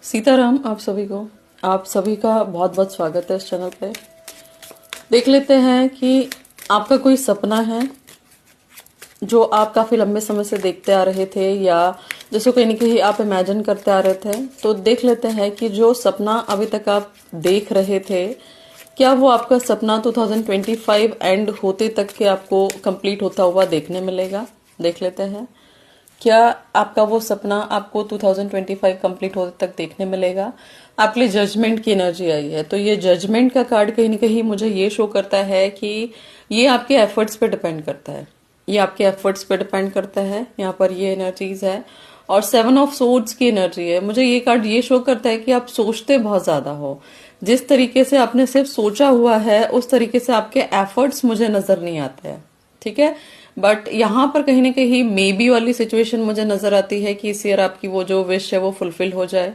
सीताराम आप सभी का बहुत बहुत स्वागत है इस चैनल पे। देख लेते हैं कि आपका कोई सपना है जो आप काफी लंबे समय से देखते आ रहे थे या जिसको कहीं न कहीं आप इमेजिन करते आ रहे थे। तो देख लेते हैं कि जो सपना अभी तक आप देख रहे थे, क्या वो आपका सपना 2025 एंड होते तक के आपको कंप्लीट होता हुआ देखने मिलेगा। देख लेते हैं क्या आपका वो सपना आपको 2025 कंप्लीट होते तक देखने मिलेगा। आपके लिए जजमेंट की एनर्जी आई है, तो ये जजमेंट का कार्ड कहीं ना कहीं मुझे ये शो करता है कि ये आपके एफर्ट्स पे डिपेंड करता है। ये आपके एफर्ट्स पे डिपेंड करता है। यहाँ पर ये एनर्जीज है और 7 ऑफ सोर्ड्स की एनर्जी है। मुझे ये कार्ड ये शो करता है कि आप सोचते बहुत ज्यादा हो। जिस तरीके से आपने सिर्फ सोचा हुआ है उस तरीके से आपके एफर्ट्स मुझे नजर नहीं आते हैं। ठीक है, बट यहाँ पर कहीं ना कहीं मे बी वाली सिचुएशन मुझे नजर आती है कि इस ईयर आपकी वो जो विश है वो फुलफिल हो जाए।